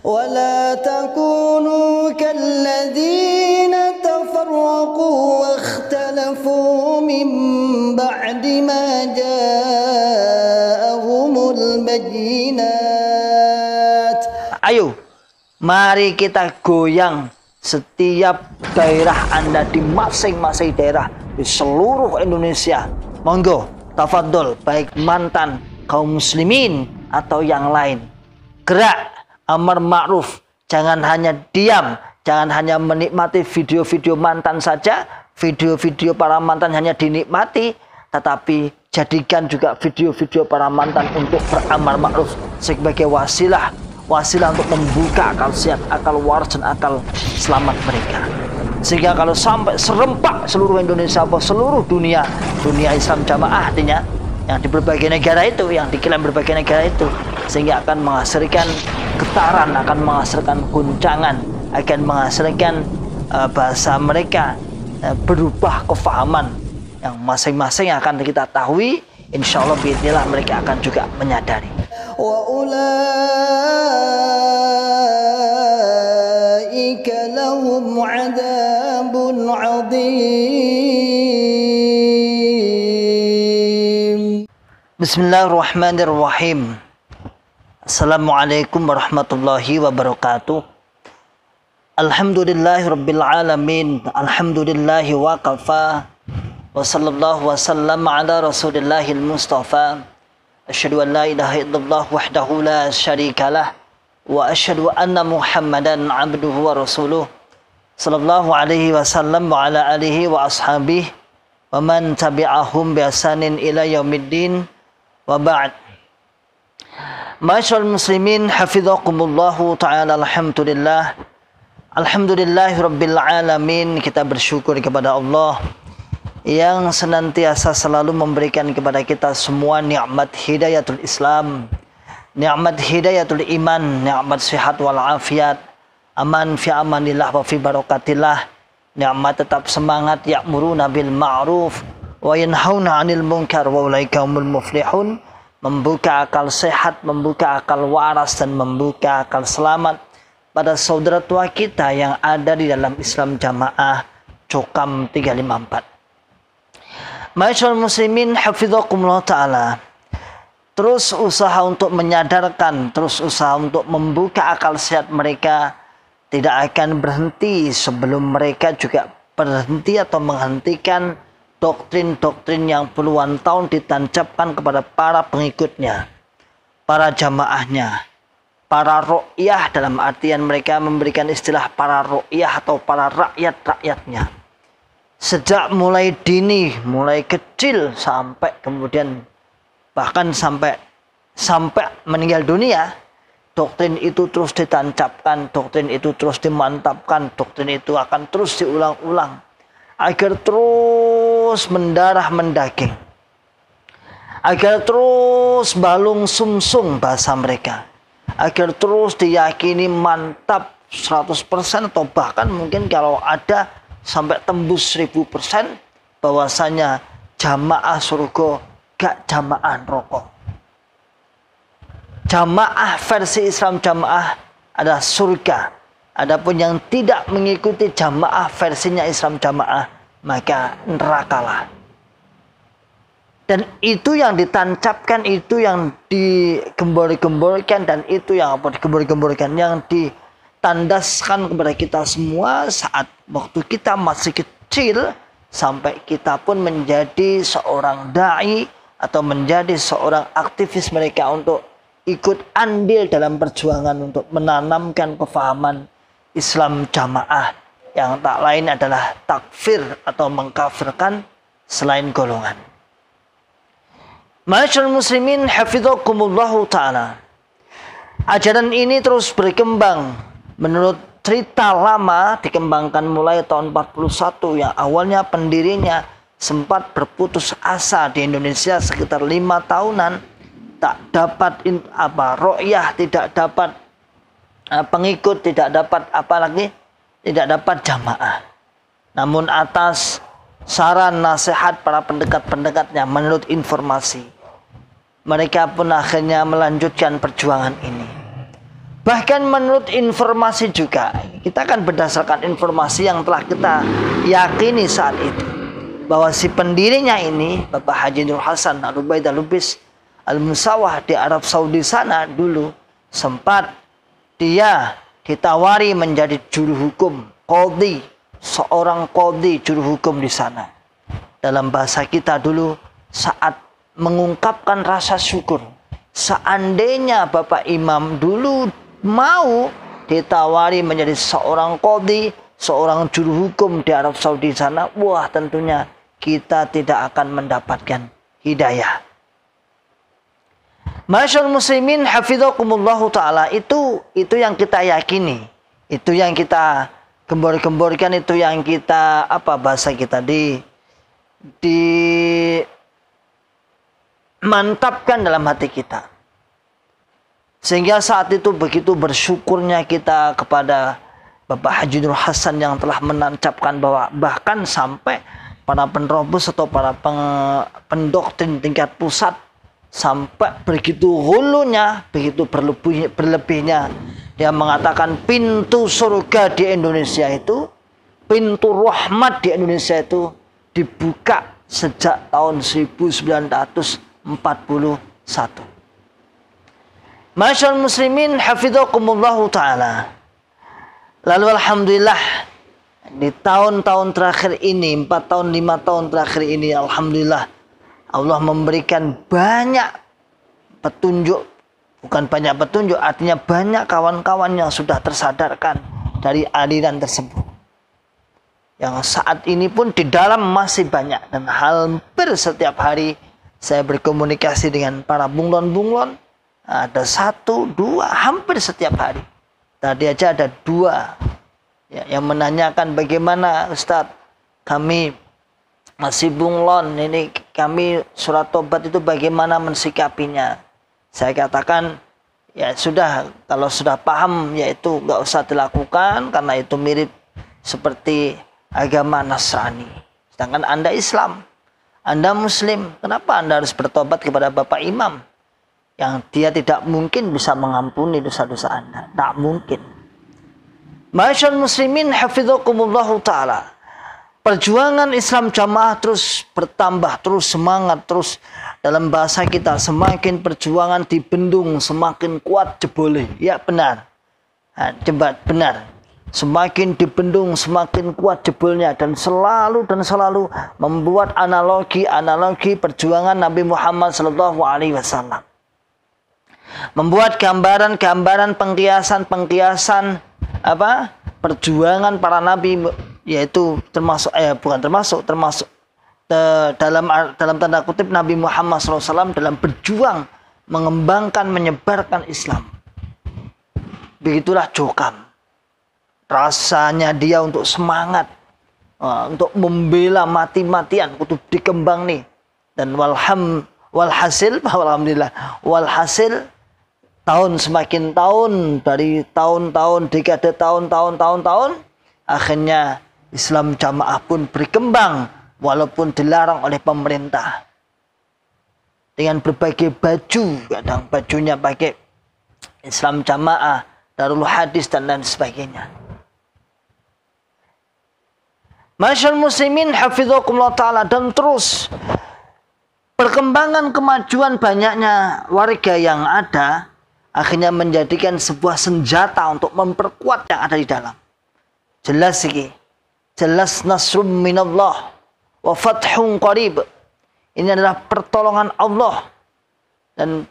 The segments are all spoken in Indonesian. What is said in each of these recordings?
ولا تكونوا كالذين تفرقوا واختلفوا من بعد ما جاءهم البينات. Ayo, mari kita goyang setiap daerah Anda di masing-masing daerah di seluruh Indonesia. Monggo, tafadhol, baik mantan kaum muslimin atau yang lain. Gerak amar ma'ruf, jangan hanya diam, jangan hanya menikmati video-video mantan saja, video-video para mantan hanya dinikmati, tetapi jadikan juga video-video para mantan untuk beramar ma'ruf sebagai wasilah untuk membuka akal sehat, akal waras dan akal selamat mereka. Sehingga kalau sampai serempak seluruh Indonesia atau seluruh dunia Islam jamaah artinya yang di berbagai negara itu, yang diklaim berbagai negara itu, sehingga akan menghasilkan getaran, akan menghasilkan guncangan, akan menghasilkan bahasa mereka berubah kefahaman yang masing-masing akan kita tahui. Insya Allah biidznillah mereka akan juga menyadari. Wa ulaika lahum 'adzabun 'adzim. Bismillahirrahmanirrahim. Assalamualaikum warahmatullahi wabarakatuh. Alhamdulillahirabbil alamin. Alhamdulillahi wa kafa. Wa sallallahu wa sallam ala rasulillahil mustafa. Asyhadu an la ilaha illallah wahdahu la syarikalah wa asyhadu anna Muhammadan abduhu wa rasuluh. Sallallahu alaihi wasallam wa ala alihi wa ashabihi wa man tabi'ahum bi ihsanin ila yaumiddin. Wa ba'd. Masyaallah muslimin hafizakumullahu ta'ala. Alhamdulillah, alhamdulillahirabbil alamin. Kita bersyukur kepada Allah yang senantiasa selalu memberikan kepada kita semua nikmat hidayatul Islam, nikmat hidayatul iman, nikmat sehat wal afiat, aman fi amanillah wa fi barakatillah, nikmat tetap semangat ya'muruna bil ma'ruf wa yanhauna 'anil munkar wa ulaika humul muflihun. Membuka akal sehat, membuka akal waras dan membuka akal selamat pada saudara tua kita yang ada di dalam Islam Jamaah Cokam 354. Masyaallah muslimin hafizakumullah ta'ala. Terus usaha untuk menyadarkan, terus usaha untuk membuka akal sehat mereka tidak akan berhenti sebelum mereka juga berhenti atau menghentikan doktrin-doktrin yang puluhan tahun ditancapkan kepada para pengikutnya, para jamaahnya, para ru'yah, dalam artian mereka memberikan istilah para ru'yah atau para rakyat-rakyatnya. Sejak mulai dini, mulai kecil sampai kemudian bahkan sampai meninggal dunia, doktrin itu terus ditancapkan, doktrin itu terus dimantapkan, doktrin itu akan terus diulang-ulang agar terus mendarah mendaging, agar terus balung sumsum bahasa mereka, agar terus diyakini mantap 100% atau bahkan mungkin kalau ada sampai tembus 1000% bahwasanya jamaah surga gak jamaah rokok. Jamaah versi Islam jamaah adalah surga. Adapun yang tidak mengikuti jamaah versinya Islam jamaah, maka nerakalah. Dan itu yang ditancapkan, itu yang digembor-gemborkan, dan itu yang digembor-gemborkan, yang ditandaskan kepada kita semua saat waktu kita masih kecil sampai kita pun menjadi seorang da'i atau menjadi seorang aktivis mereka untuk ikut andil dalam perjuangan untuk menanamkan kefahaman Islam jamaah yang tak lain adalah takfir atau mengkafirkan selain golongan. Masyaallah muslimin hafizakumullahu ta'ala. Ajaran ini terus berkembang menurut cerita lama, dikembangkan mulai tahun 41 yang awalnya pendirinya sempat berputus asa di Indonesia sekitar 5 tahunan, tak dapat ru'yah, tidak dapat pengikut, tidak dapat tidak dapat jamaah. Namun atas saran nasihat para pendekat-pendekatnya, menurut informasi, mereka pun akhirnya melanjutkan perjuangan ini. Bahkan menurut informasi juga, kita akan berdasarkan informasi yang telah kita yakini saat itu, bahwa si pendirinya ini, Bapak Haji Nur Hasan Al-Ubaid Al-Lubis Al-Musawah di Arab Saudi sana dulu, sempat dia ditawari menjadi juru hukum, qadhi, seorang qadhi juru hukum di sana. Dalam bahasa kita dulu, saat mengungkapkan rasa syukur, seandainya Bapak Imam dulu mau ditawari menjadi seorang qadhi, seorang juru hukum di Arab Saudi sana, wah tentunya kita tidak akan mendapatkan hidayah. Masyaallah muslimin hafizakumullahu ta'ala, itu yang kita yakini, itu yang kita gembor-gemborkan, itu yang kita, bahasa kita, dimantapkan dalam hati kita. Sehingga saat itu begitu bersyukurnya kita kepada Bapak Haji Nur Hasan yang telah menancapkan bahwa bahkan sampai para penerobos atau para pendoktrin tingkat pusat sampai begitu hulunya, begitu berlebihnya, dia mengatakan pintu surga di Indonesia itu, pintu rahmat di Indonesia itu dibuka sejak tahun 1941. Masyaallah muslimin hafizakumullahu ta'ala. Lalu alhamdulillah di tahun-tahun terakhir ini, 4 tahun 5 tahun terakhir ini, alhamdulillah Allah memberikan banyak petunjuk. Bukan banyak petunjuk, artinya banyak kawan-kawan yang sudah tersadarkan dari aliran tersebut. Yang saat ini pun di dalam masih banyak, dan hampir setiap hari saya berkomunikasi dengan para bunglon-bunglon. Ada 1, 2, hampir setiap hari. Tadi aja ada 2 ya, yang menanyakan bagaimana Ustadz, kami masih bunglon, ini kami surat tobat itu bagaimana mensikapinya. Saya katakan, ya sudah, kalau sudah paham ya itu nggak usah dilakukan, karena itu mirip seperti agama Nasrani. Sedangkan Anda Islam, Anda Muslim, kenapa Anda harus bertobat kepada Bapak Imam yang dia tidak mungkin bisa mengampuni dosa-dosa Anda? Tak mungkin. Masyaallah muslimin hafizakumullahu ta'ala. Perjuangan Islam Jamaah terus bertambah, terus semangat, terus dalam bahasa kita, semakin perjuangan dibendung, semakin kuat jebole. Ya benar. Benar. Semakin dibendung, semakin kuat jebolnya, dan selalu membuat analogi perjuangan Nabi Muhammad SAW. Membuat gambaran-gambaran, pengkiasan perjuangan para nabi, yaitu termasuk dalam tanda kutip Nabi Muhammad SAW dalam berjuang mengembangkan, menyebarkan Islam. Begitulah Jokam, rasanya dia untuk semangat, untuk membela mati-matian, kudu dikembang nih. Dan walhasil tahun semakin tahun, dari tahun-tahun, dekade tahun, akhirnya Islam Jamaah pun berkembang walaupun dilarang oleh pemerintah. Dengan berbagai baju, kadang bajunya pakai Islam Jamaah, Darul Hadis dan lain sebagainya. Masyaallah muslimin hafizakumullah ta'ala, dan terus perkembangan kemajuan banyaknya warga yang ada akhirnya menjadikan sebuah senjata untuk memperkuat yang ada di dalam. Jelas ini, jelas nasrum minallah wa fathun qarib. Ini adalah pertolongan Allah dan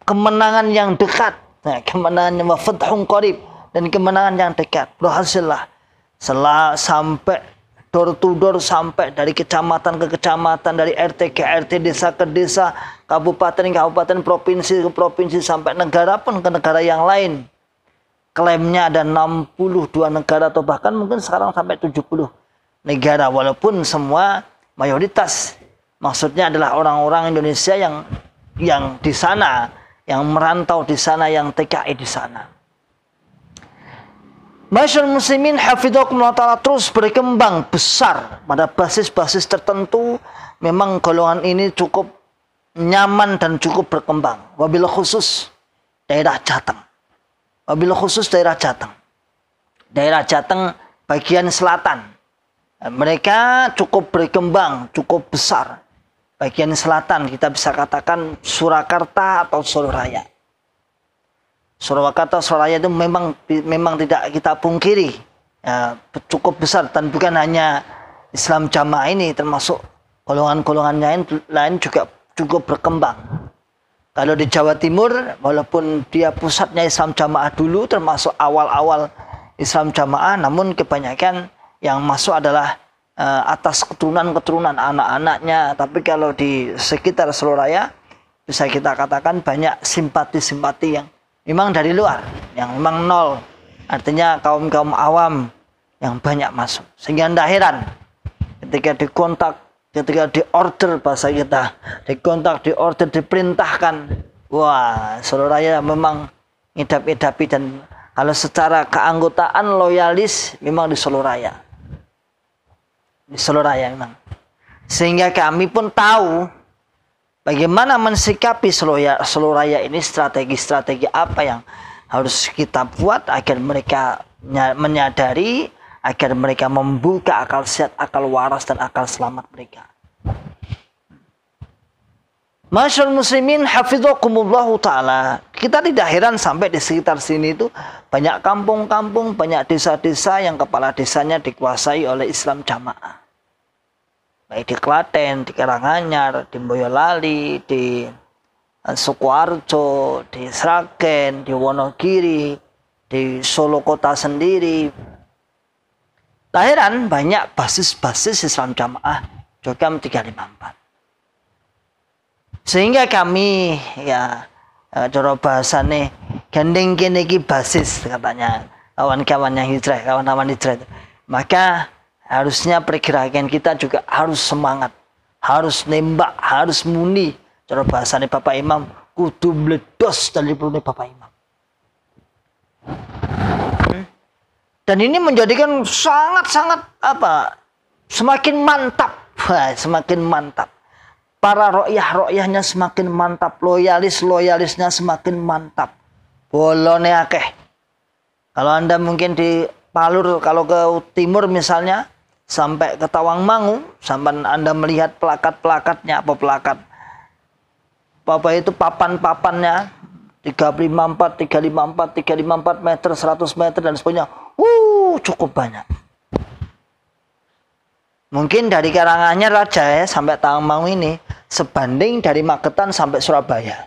kemenangan yang dekat. Nah, kemenangan wa fathun qarib, dan kemenangan yang dekat. Berhasillah sampai door to door, sampai dari kecamatan ke kecamatan, dari RT ke RT, desa ke desa, kabupaten ke kabupaten, provinsi ke provinsi, sampai negara pun ke negara yang lain. Klaimnya ada 62 negara, atau bahkan mungkin sekarang sampai 70 negara, walaupun semua mayoritas maksudnya adalah orang-orang Indonesia yang di sana, yang merantau di sana, yang TKI di sana. Masyaallah muslimin hafizakumullah ta'ala, terus berkembang besar pada basis-basis tertentu. Memang golongan ini cukup nyaman dan cukup berkembang, wabil khusus daerah Jateng. wabil khusus daerah Jateng. Daerah Jateng bagian selatan. Mereka cukup berkembang, cukup besar. Bagian selatan kita bisa katakan Surakarta atau Solo Raya. Surakarta, Solo Raya itu memang tidak kita pungkiri, ya, cukup besar, dan bukan hanya Islam Jamaah ini, termasuk golongan-golongan lain juga cukup berkembang. Kalau di Jawa Timur, walaupun dia pusatnya Islam Jamaah dulu, termasuk awal-awal Islam Jamaah, namun kebanyakan yang masuk adalah atas keturunan-keturunan anak-anaknya. Tapi kalau di sekitar Solo Raya, bisa kita katakan banyak simpati-simpati yang memang dari luar, yang memang nol. Artinya kaum-kaum awam yang banyak masuk. Sehingga tidak heran ketika dikontak, ketika diorder, bahasa kita, dikontak, diorder, diperintahkan. Wah, Solo Raya memang ngidap-idapi, dan kalau secara keanggotaan loyalis memang di Solo Raya. Di Solo Raya memang. Sehingga kami pun tahu bagaimana mensikapi Solo Raya ini, strategi-strategi apa yang harus kita buat agar mereka menyadari, agar mereka membuka akal sehat, akal waras, dan akal selamat mereka. Masyaallah muslimin hafizakumullah ta'ala. Kita tidak heran sampai di sekitar sini itu banyak kampung-kampung, banyak desa-desa yang kepala desanya dikuasai oleh Islam Jamaah. Baik di Klaten, di Karanganyar, di Boyolali, di Sukoharjo, di Sragen, di Wonogiri, di Solo kota sendiri. Tak heran banyak basis-basis Islam Jamaah Jogam 354. Sehingga kami, ya, cara bahasane gandeng kene iki basis, katanya kawan-kawan yang hijrah, kawan-kawan hijrah itu. Maka harusnya pergerakan kita juga harus semangat, harus nembak, harus muni. Cara bahasane Bapak Imam, kudu meledos dari perutnya Bapak Imam. Dan ini menjadikan sangat-sangat semakin mantap, semakin mantap. Para ro'yah-ro'yahnya semakin mantap, loyalis-loyalisnya semakin mantap. Bolone akeh. Kalau Anda mungkin di Palur, kalau ke timur misalnya, sampai ke Tawangmangu, sampai Anda melihat plakat-plakatnya, apa plakat? Itu papan-papannya, 354, 354, 354 meter, 100 meter, dan sebagainya. Cukup banyak. Mungkin dari Karanganyar aja ya, sampai Tawangmangu ini sebanding dari Magetan sampai Surabaya.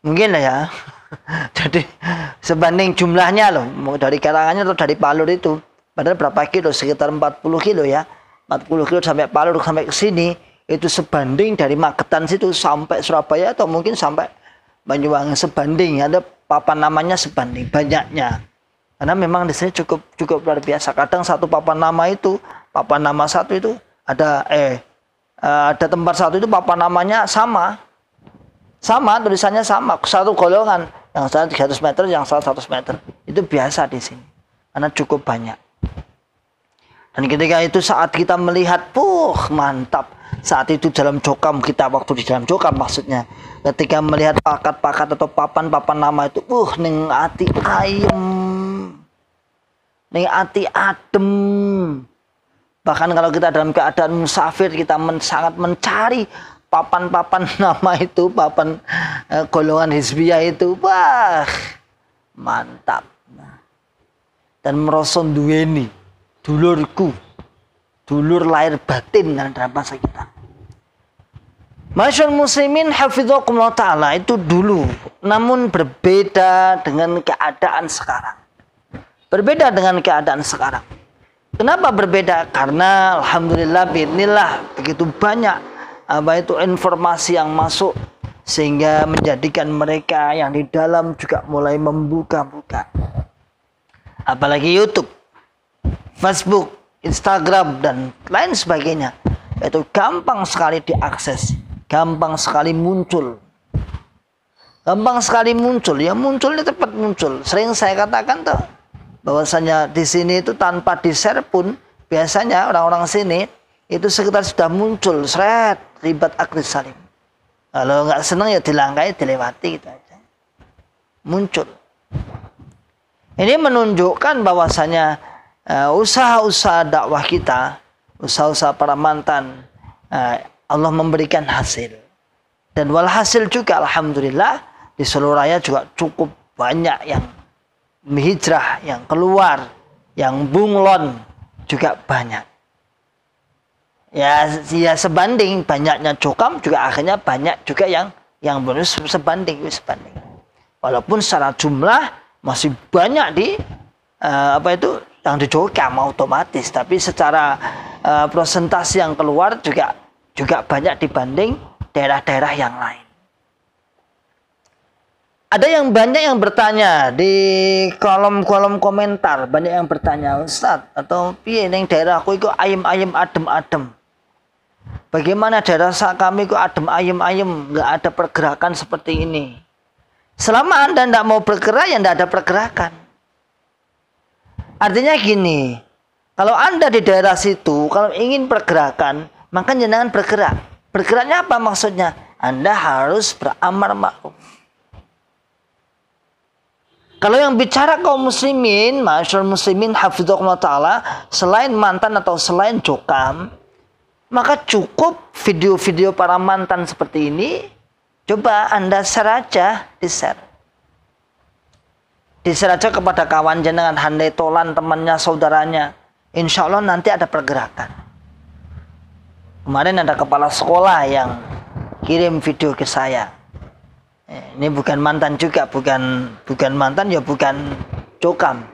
Mungkin lah ya. Jadi sebanding jumlahnya loh, mau dari Karanganyar atau dari Palur itu. Padahal berapa kilo? Sekitar 40 kilo ya. 40 kilo sampai Palur sampai ke sini, itu sebanding dari Magetan situ sampai Surabaya, atau mungkin sampai Banyuwangi, sebanding. Ada papan namanya sebanding banyaknya. Karena memang di sini cukup luar biasa. Kadang satu papan nama itu, papan nama satu itu ada tempat satu itu papan namanya sama, tulisannya sama, satu golongan, yang salah 300 meter, yang salah 100 meter. Itu biasa di sini karena cukup banyak. Dan ketika itu saat kita melihat, mantap. Saat itu dalam Jokam, kita waktu di dalam Jokam maksudnya, ketika melihat pakat-pakat atau papan-papan nama itu, ning ati ayem, ning ati adem. Bahkan kalau kita dalam keadaan musafir, kita sangat mencari papan-papan nama itu, papan golongan hizbiyah itu, mantap. Dan merasa duweni dulurku, dulur lahir batin dalam bahasa kita. Masyaallah muslimin hafizakumullah ta'ala, itu dulu. Namun berbeda dengan keadaan sekarang. Berbeda dengan keadaan sekarang. Kenapa berbeda? Karena alhamdulillah biidznillah begitu banyak informasi yang masuk, sehingga menjadikan mereka yang di dalam juga mulai membuka-buka. Apalagi YouTube, Facebook, Instagram, dan lain sebagainya. Itu gampang sekali diakses, gampang sekali muncul. Gampang sekali muncul, ya munculnya cepat muncul. Sering saya katakan tuh, bahwasanya di sini itu tanpa di-share pun, biasanya orang-orang sini itu sekitar sudah muncul, ribat aklis salim. Kalau nggak senang ya dilangkai, dilewati gitu aja. Muncul. Ini menunjukkan bahwasanya usaha-usaha dakwah kita, usaha-usaha para mantan, Allah memberikan hasil. Dan walhasil juga alhamdulillah di seluruh raya juga cukup banyak yang hijrah, yang keluar, yang bunglon juga banyak. Ya sebanding banyaknya cokam juga akhirnya banyak juga yang bonus sebanding. Walaupun secara jumlah masih banyak di yang dicokam otomatis, tapi secara persentase yang keluar juga banyak dibanding daerah-daerah yang lain. Ada yang banyak yang bertanya di kolom komentar, banyak yang bertanya, Ustaz, atau piye ning daerahku iku ayem-ayem adem-adem. Bagaimana daerah kami kok adem ayem-ayem, nggak ada pergerakan seperti ini. Selama Anda tidak mau bergerak, ya tidak ada pergerakan. Artinya gini, kalau Anda di daerah situ, kalau ingin pergerakan, maka jangan bergerak. Bergeraknya apa maksudnya? Anda harus beramar ma'ruf. Kalau yang bicara kaum muslimin, ma'asyarul muslimin hafidzakumullah ta'ala, selain mantan atau selain jokam, maka cukup video-video para mantan seperti ini, coba Anda share aja, di-share. Di-share aja kepada kawan jenengan, handai tolan, temannya, saudaranya. Insya Allah nanti ada pergerakan. Kemarin ada kepala sekolah yang kirim video ke saya. Ini bukan mantan juga, bukan mantan, ya bukan cokam.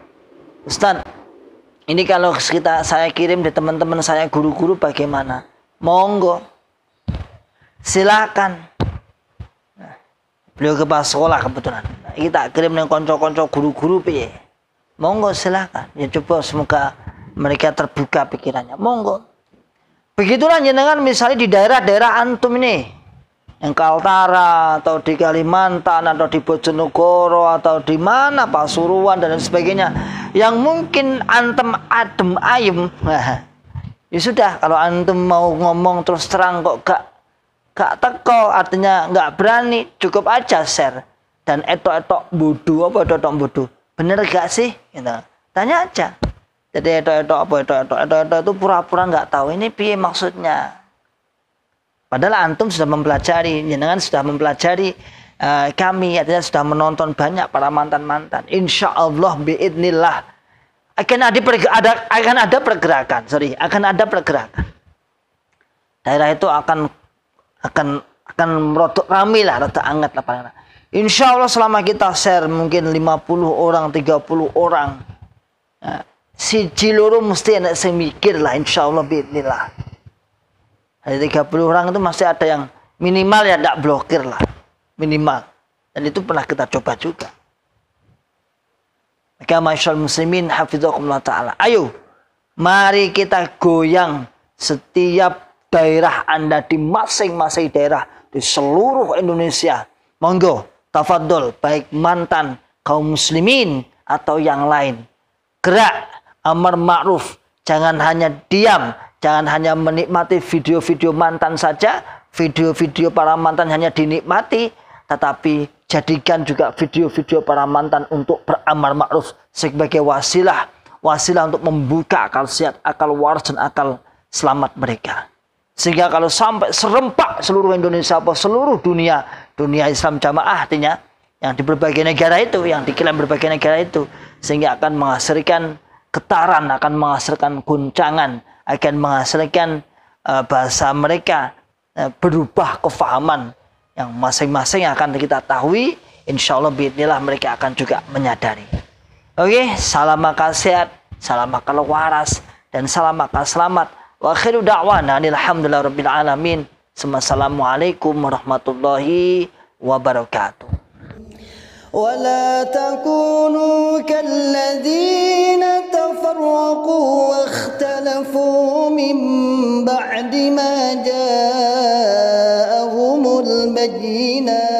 Ustaz, ini kalau saya kirim di teman-teman saya, guru-guru bagaimana? Monggo, silakan. Beliau kepala sekolah kebetulan. Kita kirim dengan konco-konco guru-guru piye. Monggo silakan. Ya coba semoga mereka terbuka pikirannya. Monggo. Begitulah jenengan misalnya di daerah-daerah antum ini, yang Kaltara atau di Kalimantan atau di Bojonegoro atau di mana Pasuruan dan sebagainya, yang mungkin antum adem ayem, ya sudah, kalau antum mau ngomong terus terang kok gak teko, artinya nggak berani, cukup aja share dan etok bodoh apa etok bodoh, bener gak sih? Gitu. Tanya aja. Jadi etok itu pura-pura nggak tahu ini piye maksudnya. Padahal antum sudah mempelajari, jenengan sudah mempelajari, kami artinya sudah menonton banyak para mantan-mantan. Insya Allah biidnillah akan ada pergerakan. Daerah itu akan merotok ramai lah, rada anget lah paling. Insya Allah selama kita share mungkin 50 orang, 30 orang, si Ciluru mesti ada yang mikir lah, insya Allah biidnillah. Dari 30 orang itu masih ada yang minimal ya tidak blokir lah. Minimal. Dan itu pernah kita coba juga. Maka masyaallah muslimin hafidzakumullah ta'ala. Ayo, mari kita goyang setiap daerah Anda di masing-masing daerah di seluruh Indonesia. Monggo, tafadhol, baik mantan, kaum muslimin atau yang lain. Gerak, amar ma'ruf, jangan hanya diam. Jangan hanya menikmati video-video mantan saja, video-video para mantan hanya dinikmati, tetapi jadikan juga video-video para mantan untuk beramar ma'ruf sebagai wasilah untuk membuka akal sehat, akal waras dan akal selamat mereka. Sehingga kalau sampai serempak seluruh Indonesia atau seluruh dunia Islam jamaah artinya yang di berbagai negara itu, yang diklaim berbagai negara itu, sehingga akan menghasilkan getaran, akan menghasilkan guncangan, akan menghasilkan bahasa mereka berubah kefahaman yang masing-masing akan kita tahui. Insya Allah biidnillah mereka akan juga menyadari. Oke, salam akal sehat, salam akal waras, dan salam akal selamat. Wa akhiru da'wana alhamdulillah rabbil alamin. Assalamualaikum warahmatullahi wabarakatuh. ولا تكونوا كالذين تفرقوا واختلفوا من بعد ما جاءهم البينات